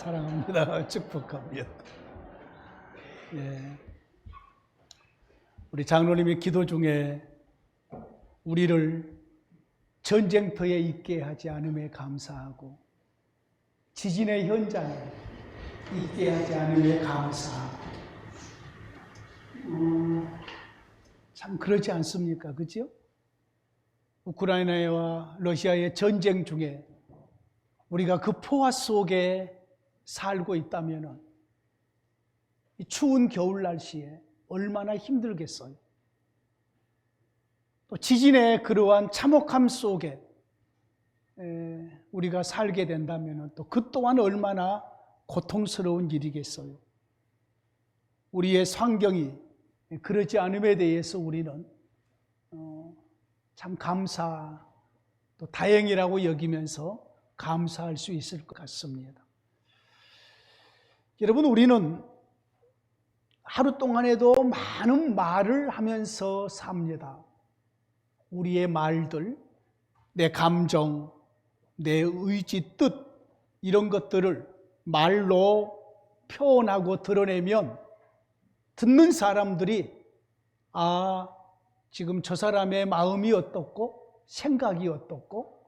사랑합니다. 축복합니다. 예. 우리 장로님이 기도 중에 우리를 전쟁터에 있게 하지 않음에 감사하고 지진의 현장에 있게 하지 않음에 감사하고 참 그렇지 않습니까? 그죠? 우크라이나와 러시아의 전쟁 중에 우리가 그 포화 속에 살고 있다면 이 추운 겨울 날씨에 얼마나 힘들겠어요. 또 지진의 그러한 참혹함 속에 우리가 살게 된다면 또 그 또한 얼마나 고통스러운 일이겠어요. 우리의 환경이 그러지 않음에 대해서 우리는 참 감사 또 다행이라고 여기면서 감사할 수 있을 것 같습니다. 여러분, 우리는 하루 동안에도 많은 말을 하면서 삽니다. 우리의 말들, 내 감정, 내 의지, 뜻 이런 것들을 말로 표현하고 드러내면 듣는 사람들이 지금 저 사람의 마음이 어떻고 생각이 어떻고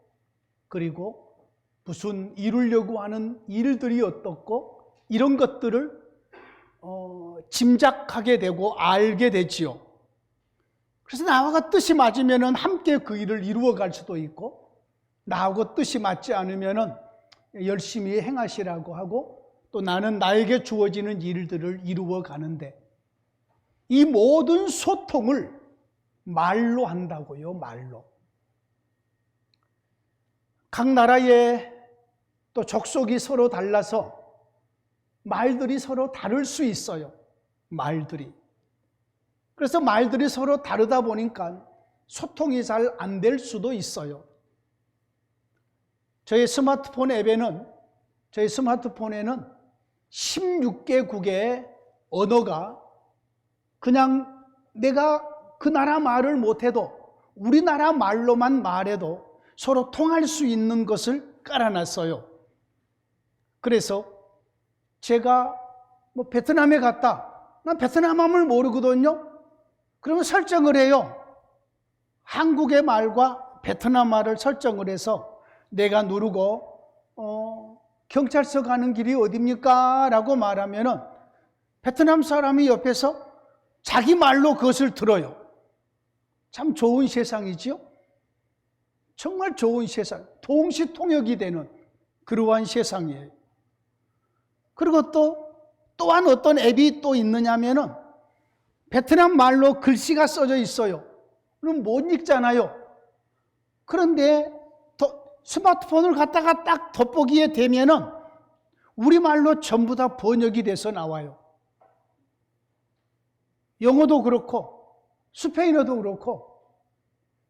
그리고 무슨 이루려고 하는 일들이 어떻고 이런 것들을 짐작하게 되고 알게 되지요. 그래서 나하고 뜻이 맞으면 함께 그 일을 이루어 갈 수도 있고 나하고 뜻이 맞지 않으면 열심히 행하시라고 하고 또 나는 나에게 주어지는 일들을 이루어 가는데 이 모든 소통을 말로 한다고요. 말로. 각 나라의 또 족속이 서로 달라서 말들이 서로 다를 수 있어요. 말들이. 그래서 말들이 서로 다르다 보니까 소통이 잘 안 될 수도 있어요. 저희 스마트폰에는 16개국의 언어가 그냥 내가 그 나라 말을 못해도 우리나라 말로만 말해도 서로 통할 수 있는 것을 깔아놨어요. 그래서 제가 베트남에 갔다. 난 베트남어를 모르거든요. 그러면 설정을 해요. 한국의 말과 베트남 말을 설정을 해서 내가 누르고 경찰서 가는 길이 어디입니까? 라고 말하면은 베트남 사람이 옆에서 자기 말로 그것을 들어요. 참 좋은 세상이지요? 정말 좋은 세상. 동시통역이 되는 그러한 세상이에요. 그리고 또한 어떤 앱이 또 있느냐면은 베트남 말로 글씨가 써져 있어요. 그럼 못 읽잖아요. 그런데 스마트폰을 갖다가 딱 돋보기에 되면은 우리말로 전부 다 번역이 돼서 나와요. 영어도 그렇고 스페인어도 그렇고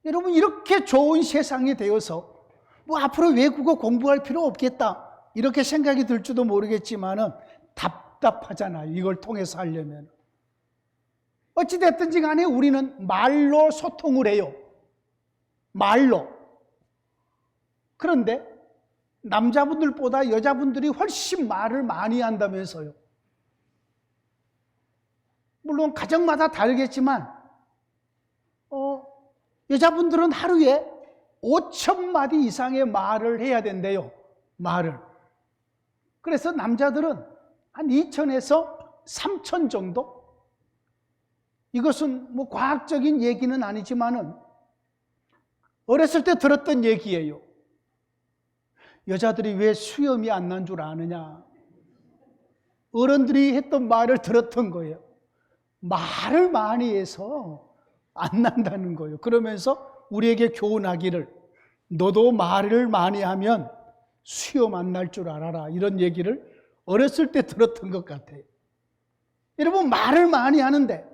여러분 이렇게 좋은 세상이 되어서 앞으로 외국어 공부할 필요 없겠다 이렇게 생각이 들지도 모르겠지만은 답답하잖아요. 이걸 통해서 하려면. 어찌됐든지 간에 우리는 말로 소통을 해요. 말로. 그런데 남자분들보다 여자분들이 훨씬 말을 많이 한다면서요. 물론 가정마다 다르겠지만 여자분들은 하루에 5,000마디 이상의 말을 해야 된대요. 말을. 그래서 남자들은 한 2,000에서 3,000 정도? 이것은 과학적인 얘기는 아니지만은 어렸을 때 들었던 얘기예요. 여자들이 왜 수염이 안 난 줄 아느냐? 어른들이 했던 말을 들었던 거예요. 말을 많이 해서 안 난다는 거예요. 그러면서 우리에게 교훈하기를 너도 말을 많이 하면 수염 안 날 줄 알아라. 이런 얘기를 어렸을 때 들었던 것 같아요. 여러분 말을 많이 하는데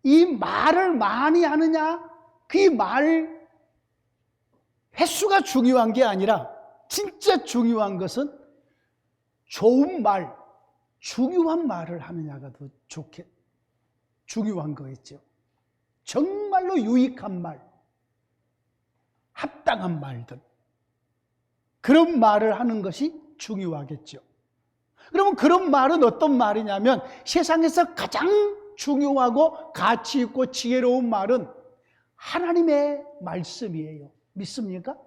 이 말을 많이 하느냐 그 말 횟수가 중요한 게 아니라 진짜 중요한 것은 좋은 말, 중요한 말을 하느냐가 더 중요한 거겠죠. 정말로 유익한 말, 합당한 말들 그런 말을 하는 것이 중요하겠죠. 그러면 그런 말은 어떤 말이냐면 세상에서 가장 중요하고 가치 있고 지혜로운 말은 하나님의 말씀이에요. 믿습니까?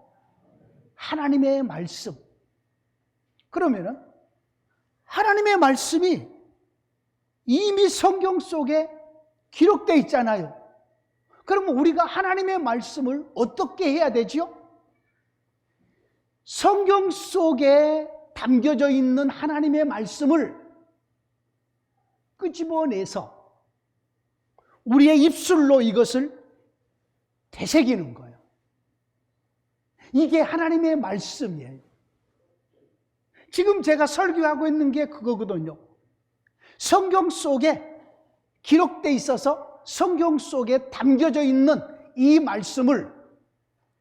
하나님의 말씀. 그러면은 하나님의 말씀이 이미 성경 속에 기록되어 있잖아요. 그러면 우리가 하나님의 말씀을 어떻게 해야 되지요? 성경 속에 담겨져 있는 하나님의 말씀을 끄집어내서 우리의 입술로 이것을 되새기는 거예요. 이게 하나님의 말씀이에요. 지금 제가 설교하고 있는 게 그거거든요. 성경 속에 기록되어 있어서 성경 속에 담겨져 있는 이 말씀을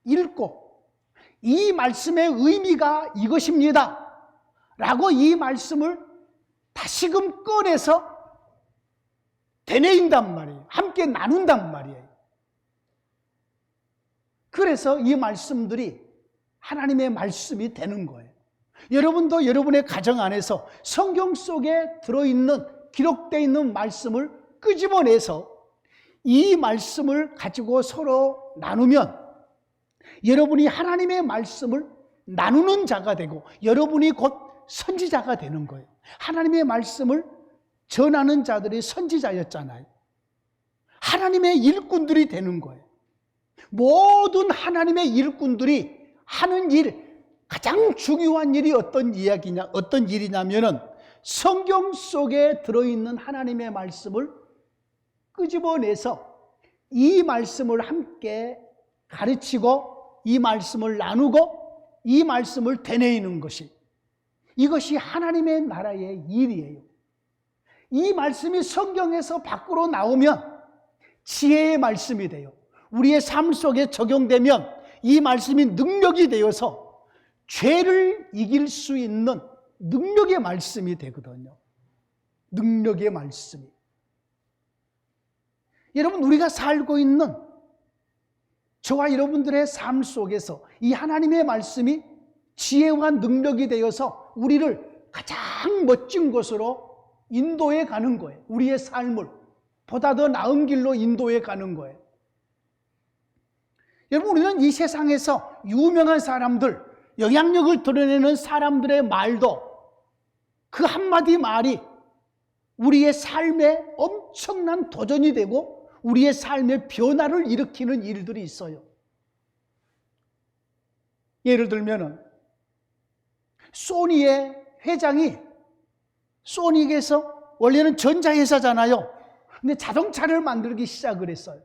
읽고 이 말씀의 의미가 이것입니다 라고 이 말씀을 다시금 꺼내서 되뇌인단 말이에요. 함께 나눈단 말이에요. 그래서 이 말씀들이 하나님의 말씀이 되는 거예요. 여러분도 여러분의 가정 안에서 성경 속에 들어있는 기록되어 있는 말씀을 끄집어내서 이 말씀을 가지고 서로 나누면 여러분이 하나님의 말씀을 나누는 자가 되고 여러분이 곧 선지자가 되는 거예요. 하나님의 말씀을 전하는 자들이 선지자였잖아요. 하나님의 일꾼들이 되는 거예요. 모든 하나님의 일꾼들이 하는 일, 가장 중요한 일이 어떤 일이냐면은 성경 속에 들어있는 하나님의 말씀을 끄집어내서 이 말씀을 함께 가르치고 이 말씀을 나누고 이 말씀을 되뇌이는 것이, 이것이 하나님의 나라의 일이에요. 이 말씀이 성경에서 밖으로 나오면 지혜의 말씀이 돼요. 우리의 삶 속에 적용되면 이 말씀이 능력이 되어서 죄를 이길 수 있는 능력의 말씀이 되거든요. 능력의 말씀이. 여러분, 우리가 살고 있는 저와 여러분들의 삶 속에서 이 하나님의 말씀이 지혜와 능력이 되어서 우리를 가장 멋진 곳으로 인도해 가는 거예요. 우리의 삶을 보다 더 나은 길로 인도해 가는 거예요. 여러분, 우리는 이 세상에서 유명한 사람들, 영향력을 드러내는 사람들의 말도 그 한마디 말이 우리의 삶에 엄청난 도전이 되고 우리의 삶의 변화를 일으키는 일들이 있어요. 예를 들면은 소니의 회장이, 소니에서 원래는 전자회사잖아요. 근데 자동차를 만들기 시작을 했어요.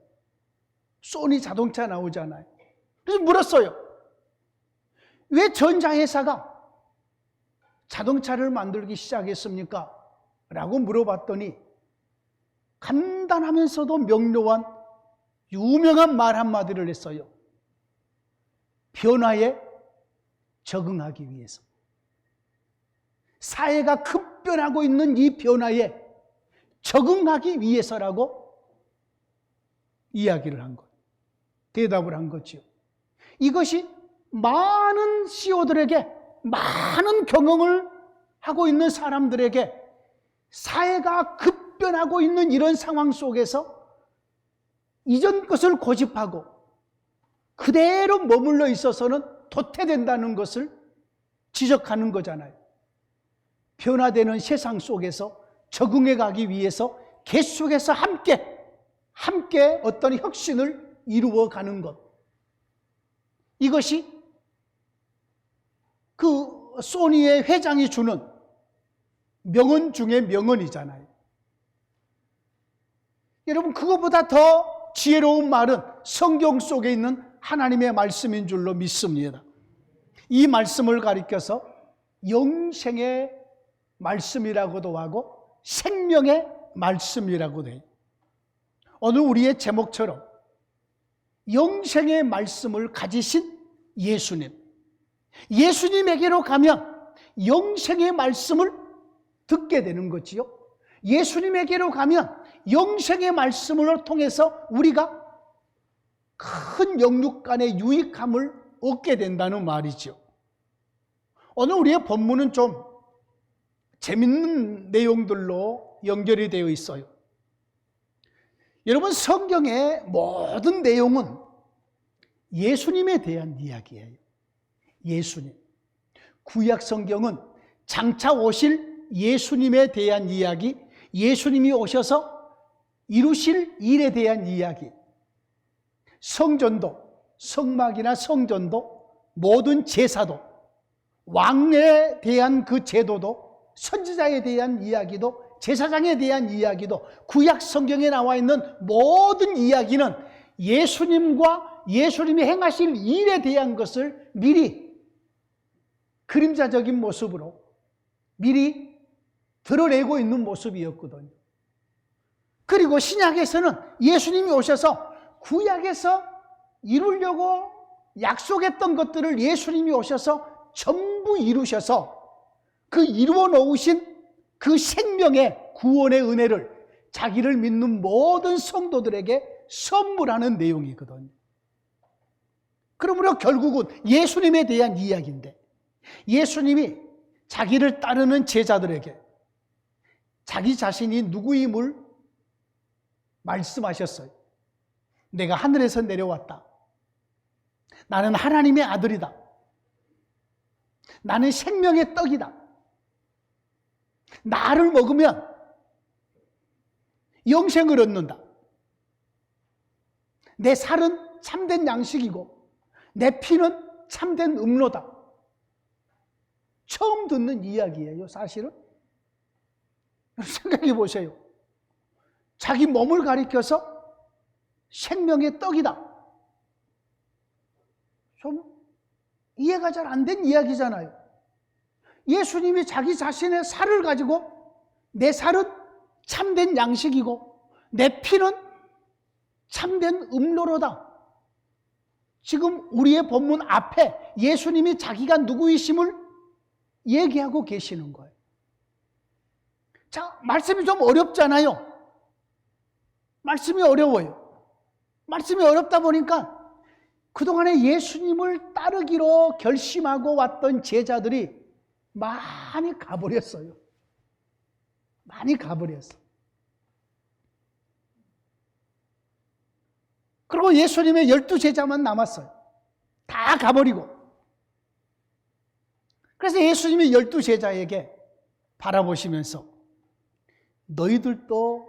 소니 자동차 나오잖아요. 그래서 물었어요. 왜 전자회사가 자동차를 만들기 시작했습니까? 라고 물어봤더니 간단하면서도 명료한 유명한 말 한마디를 했어요. 변화에 적응하기 위해서. 사회가 급변하고 있는 이 변화에 적응하기 위해서라고 이야기를 한 것, 대답을 한 거지요. 이것이 많은 CEO들에게, 많은 경험을 하고 있는 사람들에게 사회가 급변하고 있는 이런 상황 속에서 이전 것을 고집하고 그대로 머물러 있어서는 도태된다는 것을 지적하는 거잖아요. 변화되는 세상 속에서 적응해 가기 위해서 계속해서 함께 어떤 혁신을 이루어 가는 것. 이것이 그 소니의 회장이 주는 명언 중에 명언이잖아요. 여러분, 그거보다 더 지혜로운 말은 성경 속에 있는 하나님의 말씀인 줄로 믿습니다. 이 말씀을 가리켜서 영생의 말씀이라고도 하고 생명의 말씀이라고도 해요. 오늘 우리의 제목처럼 영생의 말씀을 가지신 예수님, 예수님에게로 가면 영생의 말씀을 듣게 되는 거지요. 예수님에게로 가면 영생의 말씀을 통해서 우리가 큰 영육 간의 유익함을 얻게 된다는 말이죠. 오늘 우리의 본문은 좀 재밌는 내용들로 연결이 되어 있어요. 여러분, 성경의 모든 내용은 예수님에 대한 이야기예요. 예수님. 구약 성경은 장차 오실 예수님에 대한 이야기, 예수님이 오셔서 이루실 일에 대한 이야기, 성전도, 성막이나 성전도, 모든 제사도, 왕래에 대한 그 제도도, 선지자에 대한 이야기도, 제사장에 대한 이야기도, 구약 성경에 나와 있는 모든 이야기는 예수님과 예수님이 행하실 일에 대한 것을 미리 그림자적인 모습으로 미리 드러내고 있는 모습이었거든요. 그리고 신약에서는 예수님이 오셔서 구약에서 이루려고 약속했던 것들을 예수님이 오셔서 전부 이루셔서 그 이루어 놓으신 그 생명의 구원의 은혜를 자기를 믿는 모든 성도들에게 선물하는 내용이거든요. 그러므로 결국은 예수님에 대한 이야기인데, 예수님이 자기를 따르는 제자들에게 자기 자신이 누구임을 말씀하셨어요. 내가 하늘에서 내려왔다. 나는 하나님의 아들이다. 나는 생명의 떡이다. 나를 먹으면 영생을 얻는다. 내 살은 참된 양식이고 내 피는 참된 음료다. 처음 듣는 이야기예요, 사실은. 생각해 보세요. 자기 몸을 가리켜서 생명의 떡이다. 좀 이해가 잘 안 된 이야기잖아요. 예수님이 자기 자신의 살을 가지고 내 살은 참된 양식이고 내 피는 참된 음료로다. 지금 우리의 본문 앞에 예수님이 자기가 누구이심을 얘기하고 계시는 거예요. 자, 말씀이 좀 어렵잖아요. 말씀이 어려워요. 말씀이 어렵다 보니까 그동안에 예수님을 따르기로 결심하고 왔던 제자들이 많이 가버렸어요. 많이 가버렸어. 그리고 예수님의 12제자만 남았어요. 다 가버리고. 그래서 예수님이 12제자에게 바라보시면서 너희들도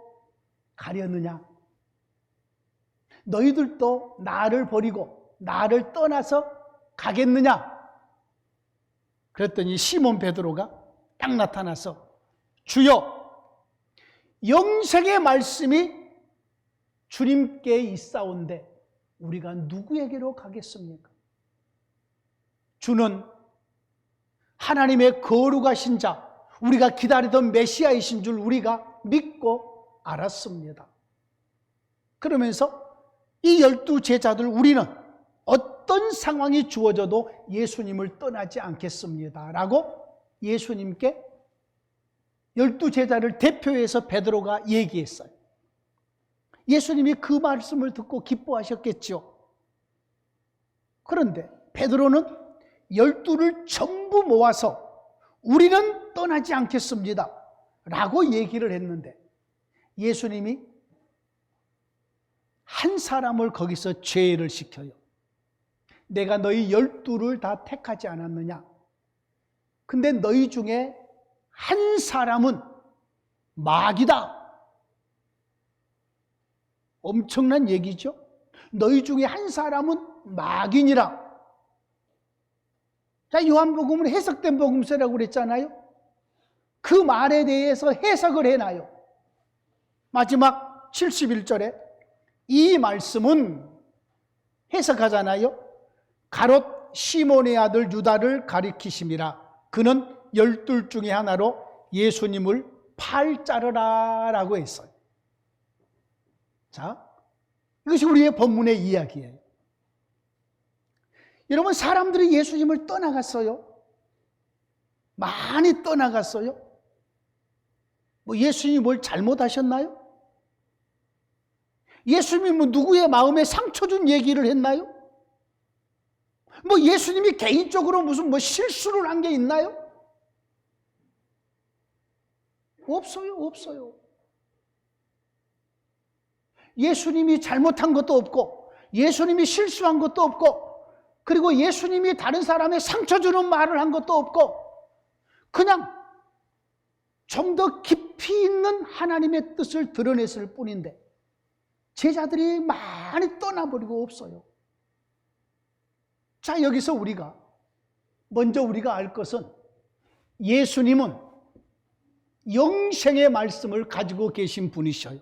가려느냐? 너희들도 나를 버리고 나를 떠나서 가겠느냐? 그랬더니 시몬 베드로가 딱 나타나서 주여, 영생의 말씀이 주님께 있사온데 우리가 누구에게로 가겠습니까? 주는 하나님의 거룩하신 자, 우리가 기다리던 메시아이신 줄 우리가 믿고 알았습니다. 그러면서 이 12제자들 우리는 어떤 상황이 주어져도 예수님을 떠나지 않겠습니다 라고 예수님께 12제자를 대표해서 베드로가 얘기했어요. 예수님이 그 말씀을 듣고 기뻐하셨겠죠. 그런데 베드로는 12를 전부 모아서 우리는 떠나지 않겠습니다 라고 얘기를 했는데 예수님이 한 사람을 거기서 제의를 시켜요. 내가 너희 12를 다 택하지 않았느냐? 근데 너희 중에 한 사람은 마귀다. 엄청난 얘기죠. 너희 중에 한 사람은 마귀니라. 자, 요한복음은 해석된 복음서라고 그랬잖아요. 그 말에 대해서 해석을 해놔요. 마지막 71절에 이 말씀은 해석하잖아요. 가롯 시몬의 아들 유다를 가리키심이라. 그는 12 중에 하나로 예수님을 팔 자르라 라고 했어요. 자, 이것이 우리의 본문의 이야기예요. 여러분, 사람들이 예수님을 떠나갔어요. 많이 떠나갔어요. 뭐 예수님이 뭘 잘못하셨나요? 예수님이 뭐 누구의 마음에 상처 준 얘기를 했나요? 뭐 예수님이 개인적으로 무슨 뭐 실수를 한 게 있나요? 없어요, 없어요. 예수님이 잘못한 것도 없고, 예수님이 실수한 것도 없고, 그리고 예수님이 다른 사람의 상처 주는 말을 한 것도 없고, 그냥 좀 더 깊이 있는 하나님의 뜻을 드러냈을 뿐인데, 제자들이 많이 떠나버리고 없어요. 자, 여기서 먼저 우리가 알 것은, 예수님은 영생의 말씀을 가지고 계신 분이셔요.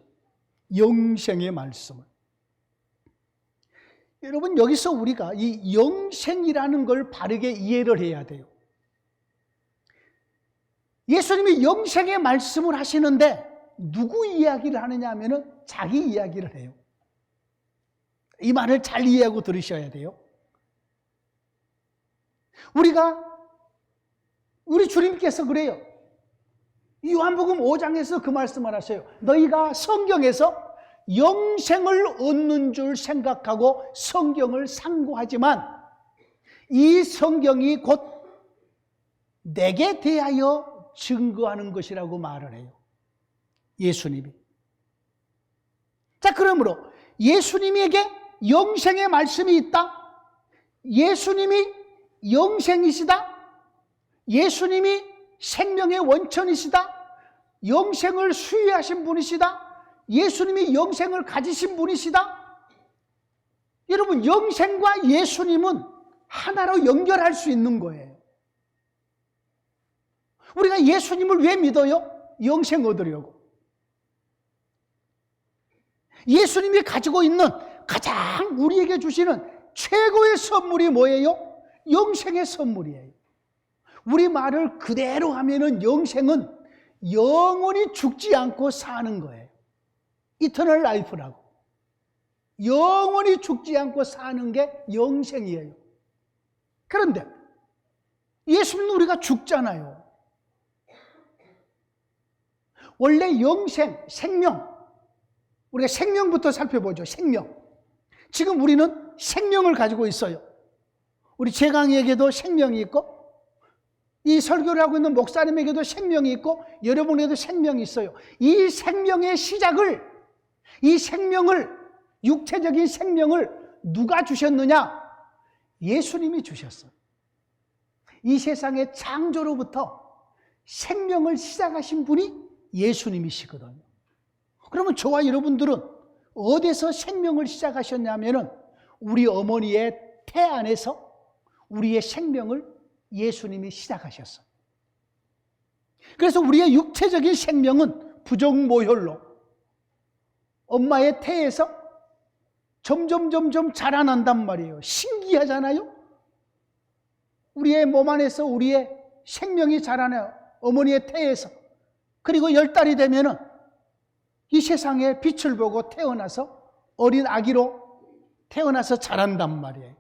영생의 말씀을. 여러분, 여기서 우리가 이 영생이라는 걸 바르게 이해를 해야 돼요. 예수님이 영생의 말씀을 하시는데 누구 이야기를 하느냐 하면은 자기 이야기를 해요. 이 말을 잘 이해하고 들으셔야 돼요. 우리 주님께서 그래요. 요한복음 5장에서 그 말씀을 하셔요. 너희가 성경에서 영생을 얻는 줄 생각하고 성경을 상고하지만 이 성경이 곧 내게 대하여 증거하는 것이라고 말을 해요. 예수님이. 자, 그러므로 예수님에게 영생의 말씀이 있다. 예수님이 영생이시다. 예수님이 생명의 원천이시다. 영생을 수유하신 분이시다. 예수님이 영생을 가지신 분이시다. 여러분, 영생과 예수님은 하나로 연결할 수 있는 거예요. 우리가 예수님을 왜 믿어요? 영생 얻으려고. 예수님이 가지고 있는 가장 우리에게 주시는 최고의 선물이 뭐예요? 영생의 선물이에요. 우리 말을 그대로 하면은 영생은 영원히 죽지 않고 사는 거예요. 이터널 라이프라고. 영원히 죽지 않고 사는 게 영생이에요. 그런데 예수님은 우리가 죽잖아요. 원래 영생, 생명, 우리가 생명부터 살펴보죠. 생명. 지금 우리는 생명을 가지고 있어요. 우리 최강희에게도 생명이 있고, 이 설교를 하고 있는 목사님에게도 생명이 있고, 여러분에게도 생명이 있어요. 이 생명의 시작을, 이 생명을, 육체적인 생명을 누가 주셨느냐? 예수님이 주셨어요. 이 세상의 창조로부터 생명을 시작하신 분이 예수님이시거든요. 그러면 저와 여러분들은 어디서 생명을 시작하셨냐면은 우리 어머니의 태 안에서 우리의 생명을 예수님이 시작하셨어요. 그래서 우리의 육체적인 생명은 부정모혈로 엄마의 태에서 점점 자라난단 말이에요. 신기하잖아요? 우리의 몸 안에서 우리의 생명이 자라나요. 어머니의 태에서. 그리고 10달이 되면은 이 세상에 빛을 보고 태어나서 어린 아기로 태어나서 자란단 말이에요.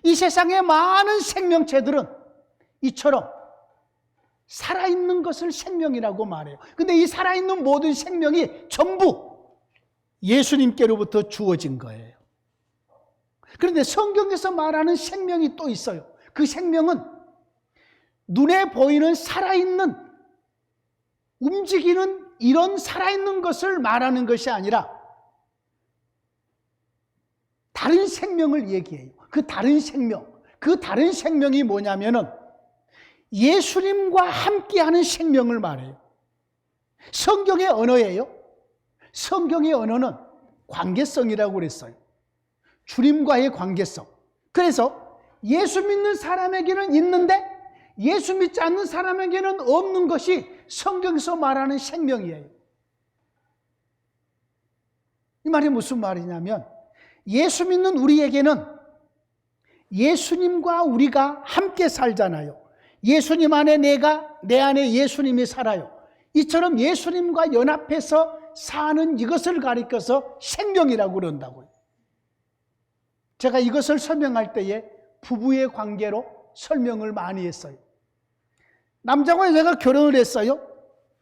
이 세상의 많은 생명체들은 이처럼 살아있는 것을 생명이라고 말해요. 근데 이 살아있는 모든 생명이 전부 예수님께로부터 주어진 거예요. 그런데 성경에서 말하는 생명이 또 있어요. 그 생명은 눈에 보이는 살아있는, 움직이는 이런 살아있는 것을 말하는 것이 아니라 다른 생명을 얘기해요. 그 다른 생명이 뭐냐면은 예수님과 함께하는 생명을 말해요. 성경의 언어예요. 성경의 언어는 관계성이라고 그랬어요. 주님과의 관계성. 그래서 예수 믿는 사람에게는 있는데 예수 믿지 않는 사람에게는 없는 것이 성경에서 말하는 생명이에요. 이 말이 무슨 말이냐면 예수 믿는 우리에게는 예수님과 우리가 함께 살잖아요. 예수님 안에 내 안에 예수님이 살아요. 이처럼 예수님과 연합해서 사는 이것을 가리켜서 생명이라고 그런다고요. 제가 이것을 설명할 때에 부부의 관계로 설명을 많이 했어요. 남자와 여자가 결혼을 했어요.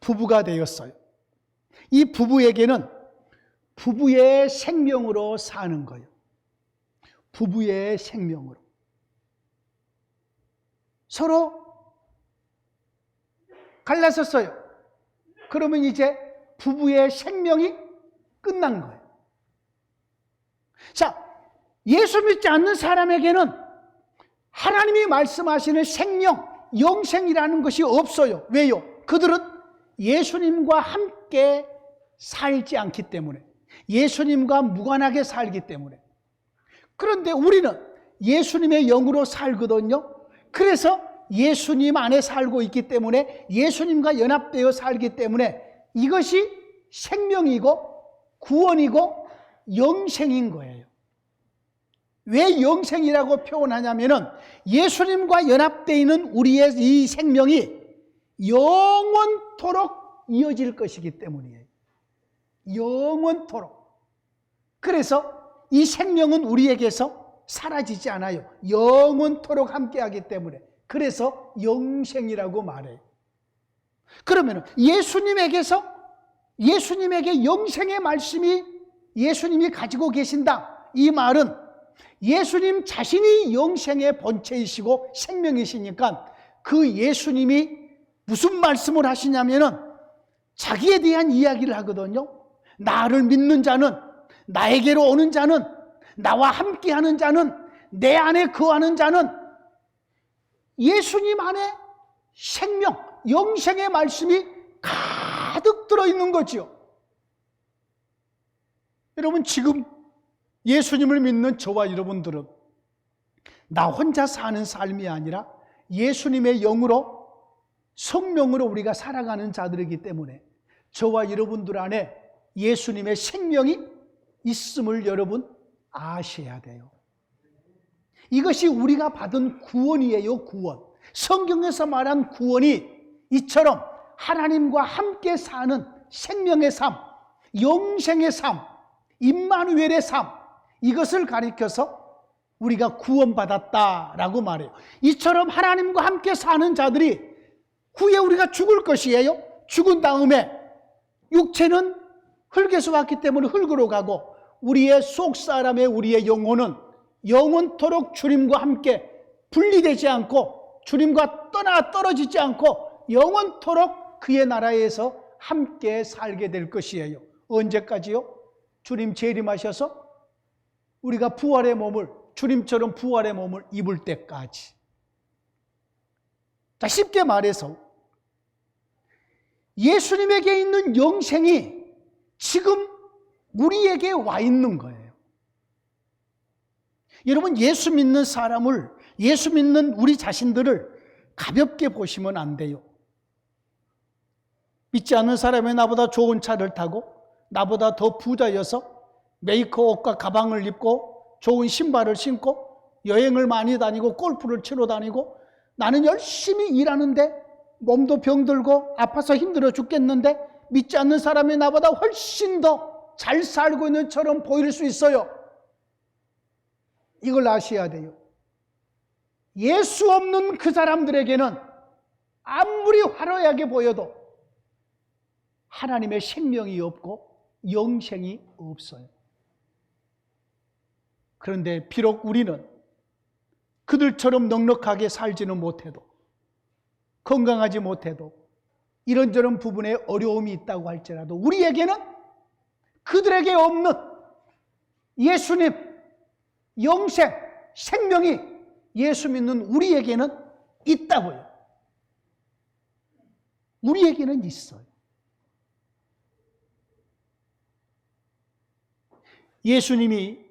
부부가 되었어요. 이 부부에게는 부부의 생명으로 사는 거예요. 부부의 생명으로. 서로 갈라섰어요. 그러면 이제 부부의 생명이 끝난 거예요. 자, 예수 믿지 않는 사람에게는 하나님이 말씀하시는 생명, 영생이라는 것이 없어요. 왜요? 그들은 예수님과 함께 살지 않기 때문에, 예수님과 무관하게 살기 때문에. 그런데 우리는 예수님의 영으로 살거든요. 그래서 예수님 안에 살고 있기 때문에, 예수님과 연합되어 살기 때문에 이것이 생명이고 구원이고 영생인 거예요. 왜 영생이라고 표현하냐면은 예수님과 연합되어 있는 우리의 이 생명이 영원토록 이어질 것이기 때문이에요. 영원토록. 그래서 이 생명은 우리에게서 사라지지 않아요. 영원토록 함께하기 때문에. 그래서 영생이라고 말해요. 그러면 예수님에게 영생의 말씀이 예수님이 가지고 계신다. 이 말은 예수님 자신이 영생의 본체이시고 생명이시니까 그 예수님이 무슨 말씀을 하시냐면은 자기에 대한 이야기를 하거든요. 나를 믿는 자는, 나에게로 오는 자는, 나와 함께하는 자는, 내 안에 거하는 자는 예수님 안에 생명, 영생의 말씀이 가득 들어있는 거지요. 여러분, 지금 예수님을 믿는 저와 여러분들은 나 혼자 사는 삶이 아니라 예수님의 영으로, 성령으로 우리가 살아가는 자들이기 때문에 저와 여러분들 안에 예수님의 생명이 있음을 여러분 아셔야 돼요. 이것이 우리가 받은 구원이에요. 구원. 성경에서 말한 구원이 이처럼 하나님과 함께 사는 생명의 삶, 영생의 삶, 임마누엘의 삶, 이것을 가리켜서 우리가 구원받았다라고 말해요. 이처럼 하나님과 함께 사는 자들이 후에 우리가 죽을 것이에요. 죽은 다음에 육체는 흙에서 왔기 때문에 흙으로 가고 우리의 속사람의 우리의 영혼은 영원토록 주님과 함께 분리되지 않고 주님과 떨어지지 않고 영원토록 그의 나라에서 함께 살게 될 것이에요. 언제까지요? 주님 재림하셔서 우리가 부활의 몸을, 주님처럼 부활의 몸을 입을 때까지. 자, 쉽게 말해서 예수님에게 있는 영생이 지금 우리에게 와 있는 거예요. 여러분, 예수 믿는 사람을, 예수 믿는 우리 자신들을 가볍게 보시면 안 돼요. 믿지 않는 사람이 나보다 좋은 차를 타고 나보다 더 부자여서 메이크업과 가방을 입고 좋은 신발을 신고 여행을 많이 다니고 골프를 치러 다니고 나는 열심히 일하는데 몸도 병들고 아파서 힘들어 죽겠는데 믿지 않는 사람이 나보다 훨씬 더 잘 살고 있는 것처럼 보일 수 있어요. 이걸 아셔야 돼요. 예수 없는 그 사람들에게는 아무리 화려하게 보여도 하나님의 생명이 없고 영생이 없어요. 그런데 비록 우리는 그들처럼 넉넉하게 살지는 못해도, 건강하지 못해도, 이런저런 부분에 어려움이 있다고 할지라도 우리에게는 그들에게 없는 예수님, 영생, 생명이 예수 믿는 우리에게는 있다고요. 우리에게는 있어요. 예수님이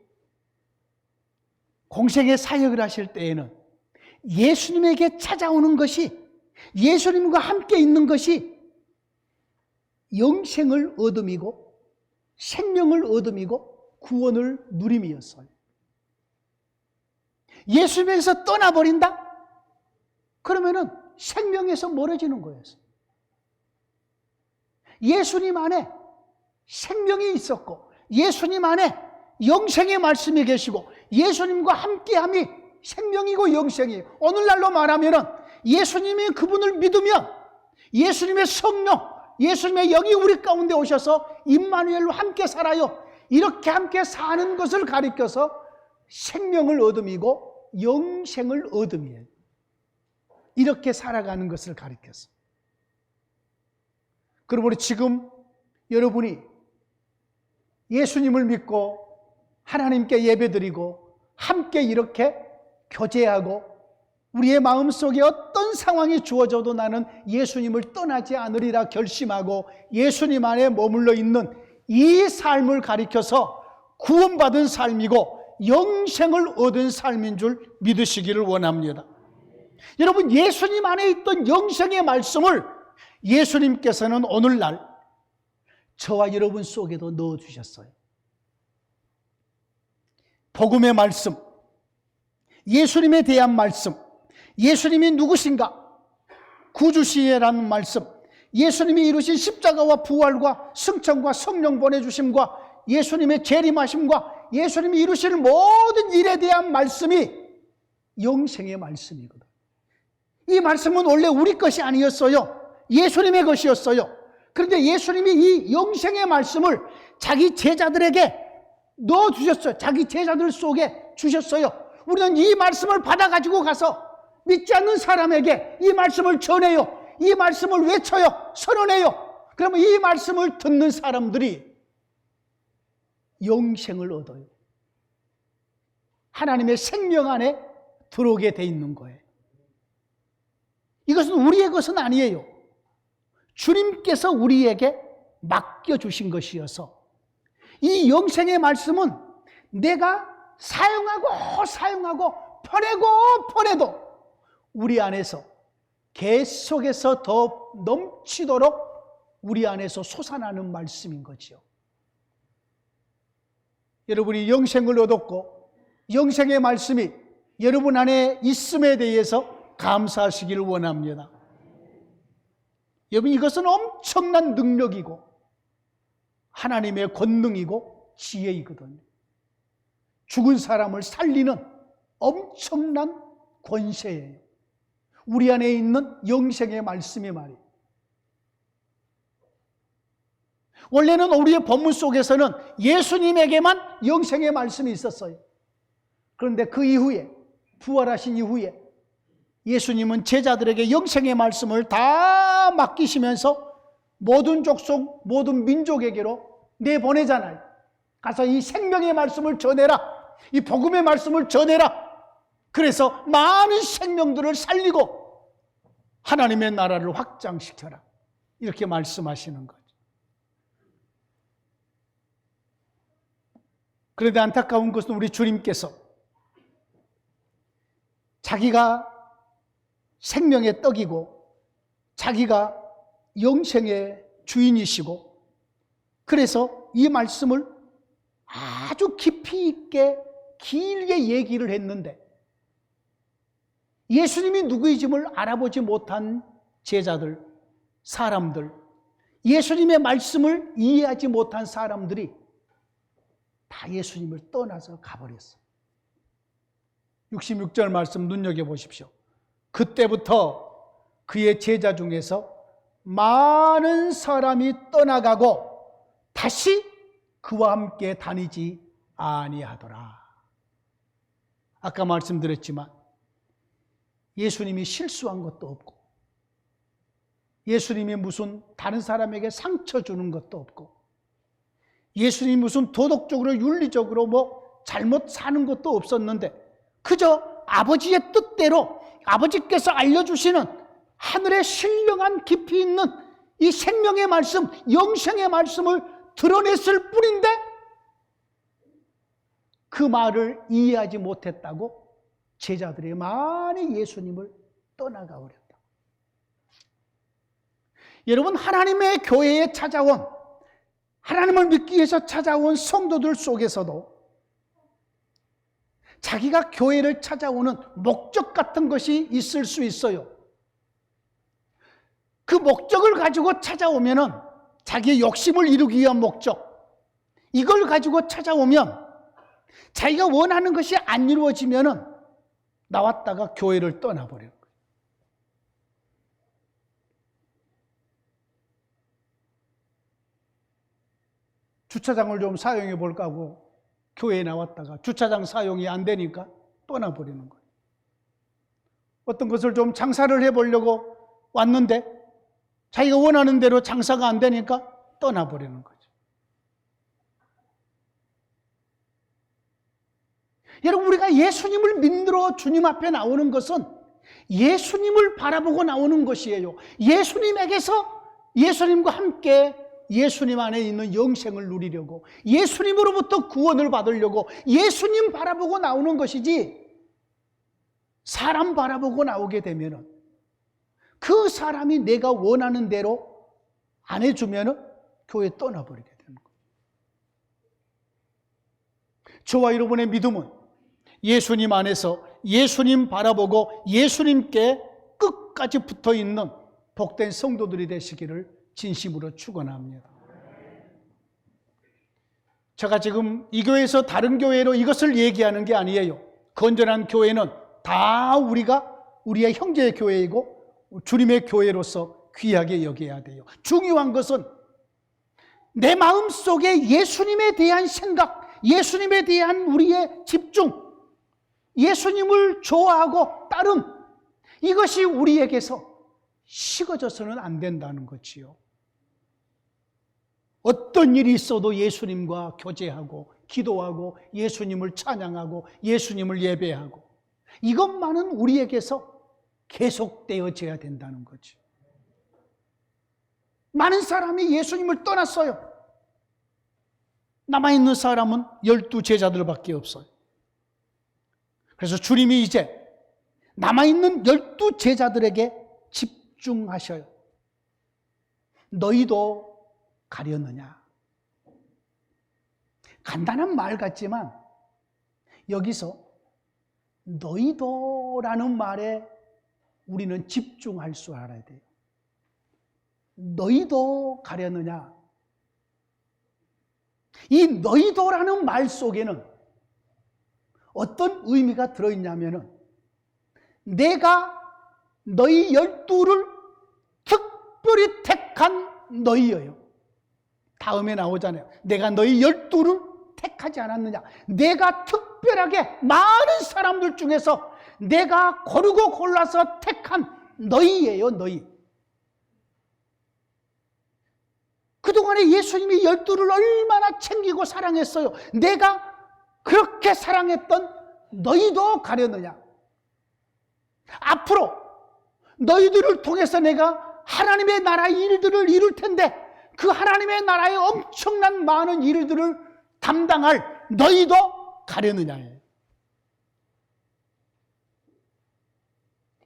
공생의 사역을 하실 때에는 예수님에게 찾아오는 것이, 예수님과 함께 있는 것이 영생을 얻음이고 생명을 얻음이고 구원을 누림이었어요. 예수님에게서 떠나버린다? 그러면은 생명에서 멀어지는 거였어요. 예수님 안에 생명이 있었고 예수님 안에 영생의 말씀이 계시고 예수님과 함께함이 생명이고 영생이에요. 오늘날로 말하면은 예수님이 그분을 믿으면 예수님의 성령, 예수님의 영이 우리 가운데 오셔서 임마누엘로 함께 살아요. 이렇게 함께 사는 것을 가리켜서 생명을 얻음이고 영생을 얻음이에요. 이렇게 살아가는 것을 가리켜서. 그러므로 지금 여러분이 예수님을 믿고 하나님께 예배드리고 함께 이렇게 교제하고 우리의 마음속에 어떤 상황이 주어져도 나는 예수님을 떠나지 않으리라 결심하고 예수님 안에 머물러 있는 이 삶을 가리켜서 구원받은 삶이고 영생을 얻은 삶인 줄 믿으시기를 원합니다. 여러분, 예수님 안에 있던 영생의 말씀을 예수님께서는 오늘날 저와 여러분 속에도 넣어주셨어요. 복음의 말씀, 예수님에 대한 말씀, 예수님이 누구신가? 구주시라는 말씀, 예수님이 이루신 십자가와 부활과 승천과 성령 보내주심과 예수님의 재림하심과 예수님이 이루실 모든 일에 대한 말씀이 영생의 말씀이거든. 이 말씀은 원래 우리 것이 아니었어요. 예수님의 것이었어요. 그런데 예수님이 이 영생의 말씀을 자기 제자들에게 넣어주셨어요. 자기 제자들 속에 주셨어요. 우리는 이 말씀을 받아가지고 가서 믿지 않는 사람에게 이 말씀을 전해요. 이 말씀을 외쳐요. 선언해요. 그러면 이 말씀을 듣는 사람들이 영생을 얻어요. 하나님의 생명 안에 들어오게 돼 있는 거예요. 이것은 우리의 것은 아니에요. 주님께서 우리에게 맡겨주신 것이어서 이 영생의 말씀은 내가 사용하고 퍼내도 우리 안에서 계속해서 더 넘치도록 우리 안에서 솟아나는 말씀인 거죠. 여러분이 영생을 얻었고 영생의 말씀이 여러분 안에 있음에 대해서 감사하시기를 원합니다. 여러분, 이것은 엄청난 능력이고 하나님의 권능이고 지혜이거든요. 죽은 사람을 살리는 엄청난 권세예요. 우리 안에 있는 영생의 말씀이 말이에요. 원래는 우리의 본문 속에서는 예수님에게만 영생의 말씀이 있었어요. 그런데 그 이후에, 부활하신 이후에 예수님은 제자들에게 영생의 말씀을 다 맡기시면서 모든 족속, 모든 민족에게로 내보내잖아요. 가서 이 생명의 말씀을 전해라. 이 복음의 말씀을 전해라. 그래서 많은 생명들을 살리고 하나님의 나라를 확장시켜라. 이렇게 말씀하시는 거죠. 그런데 안타까운 것은 우리 주님께서 자기가 생명의 떡이고 자기가 영생의 주인이시고 그래서 이 말씀을 아주 깊이 있게 길게 얘기를 했는데 예수님이 누구이심을 알아보지 못한 제자들, 사람들, 예수님의 말씀을 이해하지 못한 사람들이 다 예수님을 떠나서 가버렸어요. 66절 말씀 눈여겨보십시오. 그때부터 그의 제자 중에서 많은 사람이 떠나가고 다시 그와 함께 다니지 아니하더라. 아까 말씀드렸지만 예수님이 실수한 것도 없고 예수님이 무슨 다른 사람에게 상처 주는 것도 없고 예수님이 무슨 도덕적으로 윤리적으로 잘못 사는 것도 없었는데 그저 아버지의 뜻대로 아버지께서 알려주시는 하늘의 신령한 깊이 있는 이 생명의 말씀, 영생의 말씀을 드러냈을 뿐인데 그 말을 이해하지 못했다고 제자들이 많이 예수님을 떠나가 버렸다. 여러분, 하나님의 교회에 찾아온, 하나님을 믿기 위해서 찾아온 성도들 속에서도 자기가 교회를 찾아오는 목적 같은 것이 있을 수 있어요. 그 목적을 가지고 찾아오면은 자기의 욕심을 이루기 위한 목적, 이걸 가지고 찾아오면 자기가 원하는 것이 안 이루어지면은 나왔다가 교회를 떠나버려요. 주차장을 좀 사용해 볼까 하고 교회에 나왔다가 주차장 사용이 안 되니까 떠나버리는 거예요. 어떤 것을 좀 장사를 해보려고 왔는데 자기가 원하는 대로 장사가 안 되니까 떠나버리는 거죠. 여러분, 우리가 예수님을 믿으러 주님 앞에 나오는 것은 예수님을 바라보고 나오는 것이에요. 예수님과 함께 예수님 안에 있는 영생을 누리려고, 예수님으로부터 구원을 받으려고 예수님 바라보고 나오는 것이지, 사람 바라보고 나오게 되면 그 사람이 내가 원하는 대로 안 해주면 교회 떠나버리게 되는 거예요. 저와 여러분의 믿음은 예수님 안에서 예수님 바라보고 예수님께 끝까지 붙어있는 복된 성도들이 되시기를 진심으로 축원합니다. 제가 지금 이 교회에서 다른 교회로 이것을 얘기하는 게 아니에요. 건전한 교회는 다 우리의 형제의 교회이고 주님의 교회로서 귀하게 여겨야 돼요. 중요한 것은 내 마음속에 예수님에 대한 생각, 예수님에 대한 우리의 집중, 예수님을 좋아하고 따름, 이것이 우리에게서 식어져서는 안 된다는 거지요. 어떤 일이 있어도 예수님과 교제하고 기도하고 예수님을 찬양하고 예수님을 예배하고, 이것만은 우리에게서 계속되어져야 된다는 거지. 많은 사람이 예수님을 떠났어요. 남아있는 사람은 12제자들밖에 없어요. 그래서 주님이 이제 남아있는 12제자들에게 집중하셔요. 너희도 가려느냐? 간단한 말 같지만 여기서 너희도라는 말에 우리는 집중할 줄 알아야 돼요. 너희도 가려느냐? 이 너희도라는 말 속에는 어떤 의미가 들어있냐면은, 내가 너희 12를 특별히 택한 너희예요. 다음에 나오잖아요. 내가 너희 12를 택하지 않았느냐? 내가 특별하게 많은 사람들 중에서 내가 고르고 골라서 택한 너희예요, 너희. 그동안에 예수님이 12를 얼마나 챙기고 사랑했어요. 내가 그렇게 사랑했던 너희도 가려느냐? 앞으로 너희들을 통해서 내가 하나님의 나라의 일들을 이룰 텐데, 그 하나님의 나라의 엄청난 많은 일들을 담당할 너희도 가려느냐예요.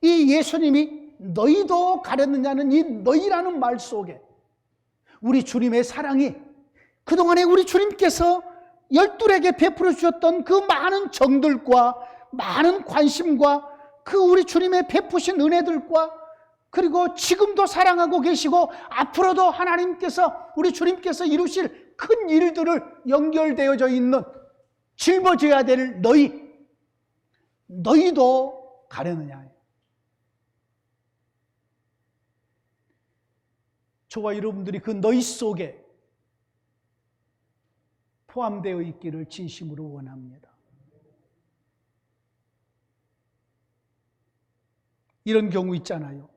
이 예수님이 너희도 가려느냐는 이 너희라는 말 속에 우리 주님의 사랑이, 그동안에 우리 주님께서 12에게 베풀어 주셨던 그 많은 정들과 많은 관심과 그 우리 주님의 베푸신 은혜들과, 그리고 지금도 사랑하고 계시고 앞으로도 하나님께서, 우리 주님께서 이루실 큰 일들을 연결되어져 있는, 짊어져야 될 너희도 가려느냐. 저와 여러분들이 그 너희 속에 포함되어 있기를 진심으로 원합니다. 이런 경우 있잖아요.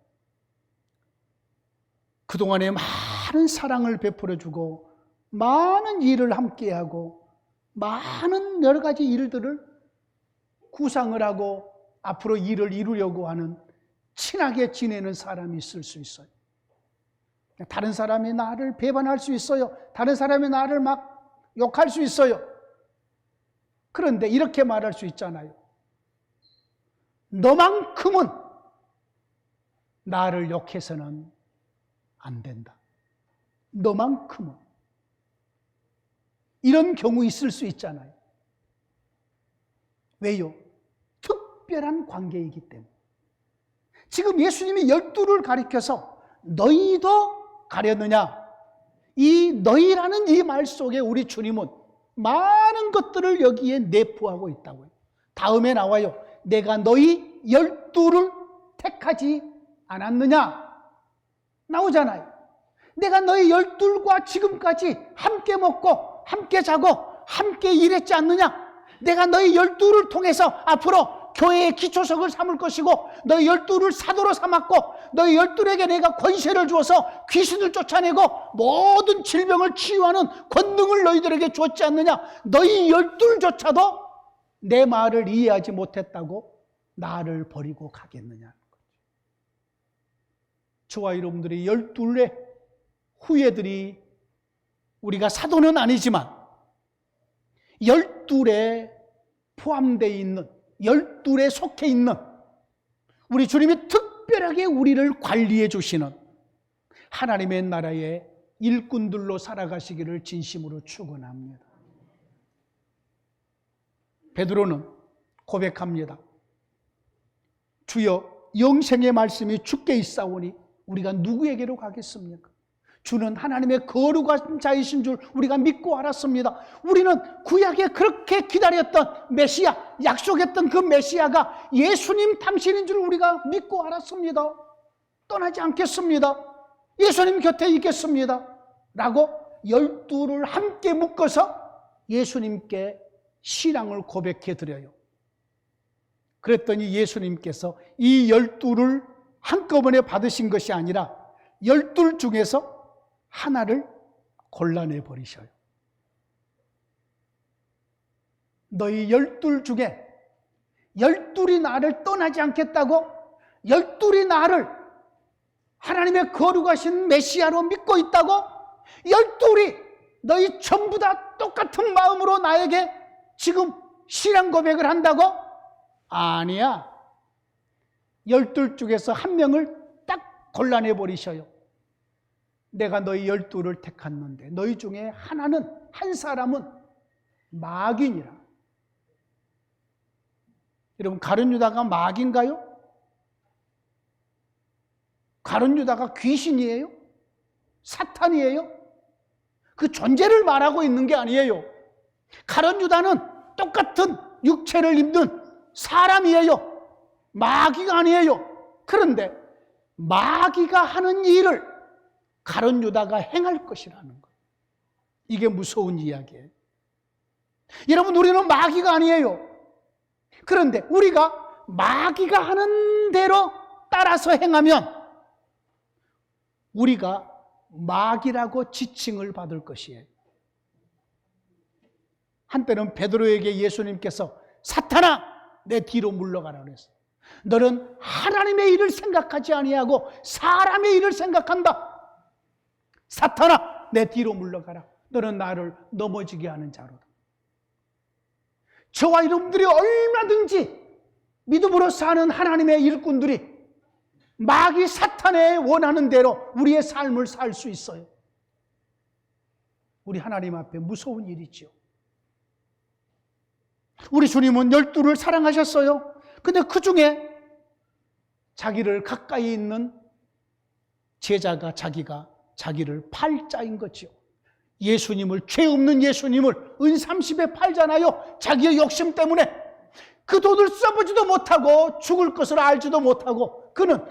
그동안에 많은 사랑을 베풀어주고 많은 일을 함께하고 많은 여러 가지 일들을 구상을 하고 앞으로 일을 이루려고 하는, 친하게 지내는 사람이 있을 수 있어요. 다른 사람이 나를 배반할 수 있어요. 다른 사람이 나를 막 욕할 수 있어요. 그런데 이렇게 말할 수 있잖아요. 너만큼은 나를 욕해서는 안 된다. 너만큼은. 이런 경우 있을 수 있잖아요. 왜요? 특별한 관계이기 때문에. 지금 예수님이 12를 가리켜서 너희도 가려느냐? 이 너희라는 이 말 속에 우리 주님은 많은 것들을 여기에 내포하고 있다고요. 다음에 나와요. 내가 너희 12를 택하지 않았느냐? 나오잖아요. 내가 너희 12과 지금까지 함께 먹고 함께 자고 함께 일했지 않느냐? 내가 너희 12를 통해서 앞으로 교회의 기초석을 삼을 것이고 너희 12를 사도로 삼았고 너희 12에게 내가 권세를 주어서 귀신을 쫓아내고 모든 질병을 치유하는 권능을 너희들에게 주었지 않느냐. 너희 12조차도 내 말을 이해하지 못했다고 나를 버리고 가겠느냐. 저와 여러분들의 12의 후예들이 우리가 사도는 아니지만 12에 포함되어 있는 12에 속해 있는 우리 주님이 특별하게 우리를 관리해 주시는 하나님의 나라의 일꾼들로 살아가시기를 진심으로 축원합니다. 베드로는 고백합니다. 주여 영생의 말씀이 주께 있사오니 우리가 누구에게로 가겠습니까? 주는 하나님의 거룩한 자이신 줄 우리가 믿고 알았습니다. 우리는 구약에 그렇게 기다렸던 메시아, 약속했던 그 메시아가 예수님 당신인 줄 우리가 믿고 알았습니다. 떠나지 않겠습니다. 예수님 곁에 있겠습니다. 라고 12를 함께 묶어서 예수님께 신앙을 고백해 드려요. 그랬더니 예수님께서 이 12를 한꺼번에 받으신 것이 아니라 12 중에서 하나를 골라내 버리셔요. 너희 12 중에 12이 나를 떠나지 않겠다고 12이 나를 하나님의 거룩하신 메시아로 믿고 있다고 12이 너희 전부 다 똑같은 마음으로 나에게 지금 신앙 고백을 한다고? 아니야. 12 중에서 한 명을 딱 골라내 버리셔요. 내가 너희 12를 택했는데 너희 중에 하나는, 한 사람은 마귀니라. 여러분, 가룟 유다가 마귀인가요? 가룟 유다가 귀신이에요? 사탄이에요? 그 존재를 말하고 있는 게 아니에요. 가룟 유다는 똑같은 육체를 입는 사람이에요. 마귀가 아니에요. 그런데 마귀가 하는 일을 가룟 유다가 행할 것이라는 거예요. 이게 무서운 이야기예요. 여러분, 우리는 마귀가 아니에요. 그런데 우리가 마귀가 하는 대로 따라서 행하면 우리가 마귀라고 지칭을 받을 것이에요. 한때는 베드로에게 예수님께서 사탄아 내 뒤로 물러가라 그랬어요. 너는 하나님의 일을 생각하지 아니하고 사람의 일을 생각한다. 사탄아 내 뒤로 물러가라. 너는 나를 넘어지게 하는 자로다. 저와 여러분들이 얼마든지 믿음으로 사는 하나님의 일꾼들이 마귀 사탄의 원하는 대로 우리의 삶을 살 수 있어요. 우리 하나님 앞에 무서운 일이지요. 우리 주님은 12를 사랑하셨어요. 근데 그 중에 자기를 가까이 있는 제자가 자기를 팔자인 거지요. 예수님을, 죄 없는 예수님을 은 30에 팔잖아요. 자기의 욕심 때문에 그 돈을 써보지도 못하고 죽을 것을 알지도 못하고 그는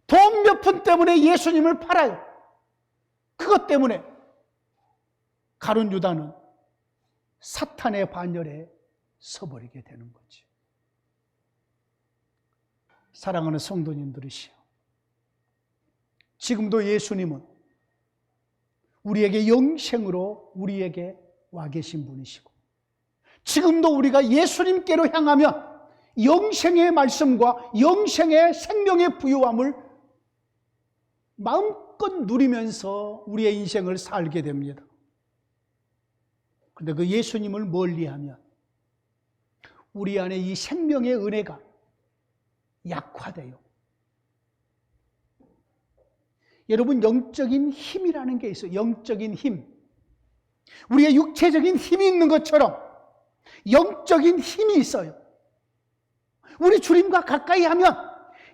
돈 몇 푼 때문에 예수님을 팔아요. 그것 때문에 가룟 유다는 사탄의 반열에 서버리게 되는 거지. 사랑하는 성도님들이시여, 지금도 예수님은 우리에게 영생으로 우리에게 와 계신 분이시고 지금도 우리가 예수님께로 향하면 영생의 말씀과 영생의 생명의 부유함을 마음껏 누리면서 우리의 인생을 살게 됩니다. 그런데 그 예수님을 멀리하면 우리 안에 이 생명의 은혜가 약화돼요. 여러분, 영적인 힘이라는 게 있어요. 영적인 힘. 우리의 육체적인 힘이 있는 것처럼 영적인 힘이 있어요. 우리 주님과 가까이 하면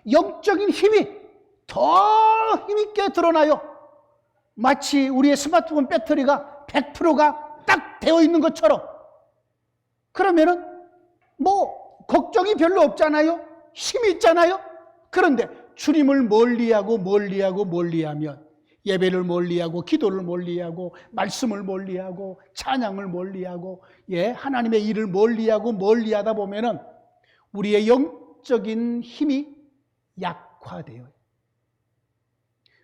영적인 힘이 더 힘있게 드러나요. 마치 우리의 스마트폰 배터리가 100%가 딱 되어 있는 것처럼. 그러면은 걱정이 별로 없잖아요. 힘이 있잖아요. 그런데 주님을 멀리하면 예배를 멀리하고 기도를 멀리하고 말씀을 멀리하고 찬양을 멀리하고 하나님의 일을 멀리하다 보면은 우리의 영적인 힘이 약화돼요.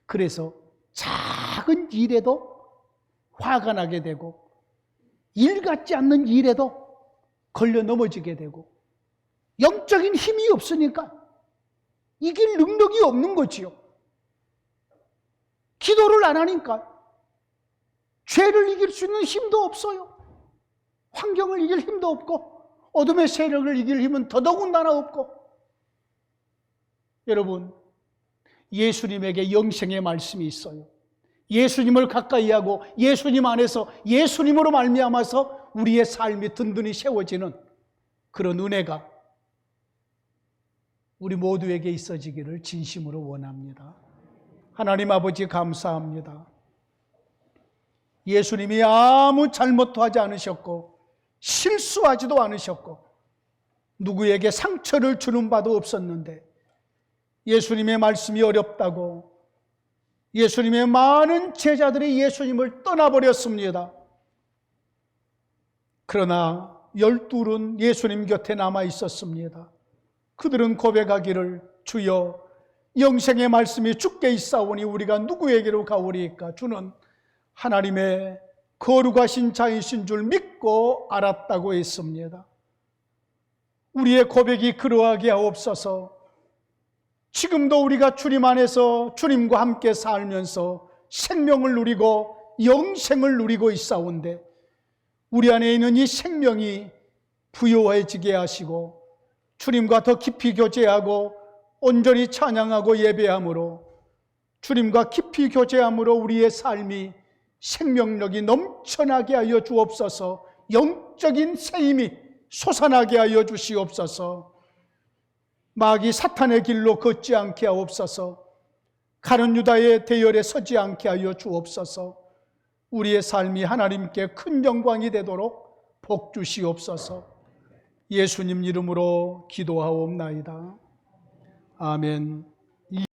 그래서 작은 일에도 화가 나게 되고 일 같지 않는 일에도 걸려 넘어지게 되고 영적인 힘이 없으니까 이길 능력이 없는 거지요. 기도를 안 하니까 죄를 이길 수 있는 힘도 없어요. 환경을 이길 힘도 없고 어둠의 세력을 이길 힘은 더더군다나 없고. 여러분, 예수님에게 영생의 말씀이 있어요. 예수님을 가까이 하고 예수님 안에서 예수님으로 말미암아서 우리의 삶이 든든히 세워지는 그런 은혜가 우리 모두에게 있어지기를 진심으로 원합니다. 하나님 아버지 감사합니다. 예수님이 아무 잘못도 하지 않으셨고 실수하지도 않으셨고 누구에게 상처를 주는 바도 없었는데 예수님의 말씀이 어렵다고 예수님의 많은 제자들이 예수님을 떠나버렸습니다. 그러나 12은 예수님 곁에 남아 있었습니다. 그들은 고백하기를 주여 영생의 말씀이 주께 있사오니 우리가 누구에게로 가오리이까? 주는 하나님의 거룩하신 자이신 줄 믿고 알았다고 했습니다. 우리의 고백이 그러하게 하옵소서. 지금도 우리가 주님 안에서 주님과 함께 살면서 생명을 누리고 영생을 누리고 있사온데 우리 안에 있는 이 생명이 부요해지게 하시고 주님과 더 깊이 교제하고 온전히 찬양하고 예배함으로 주님과 깊이 교제함으로 우리의 삶이 생명력이 넘쳐나게 하여 주옵소서. 영적인 새 힘이 솟아나게 하여 주시옵소서. 마귀 사탄의 길로 걷지 않게 하옵소서. 가룟 유다의 대열에 서지 않게 하여 주옵소서. 우리의 삶이 하나님께 큰 영광이 되도록 복 주시옵소서. 예수님 이름으로 기도하옵나이다. 아멘.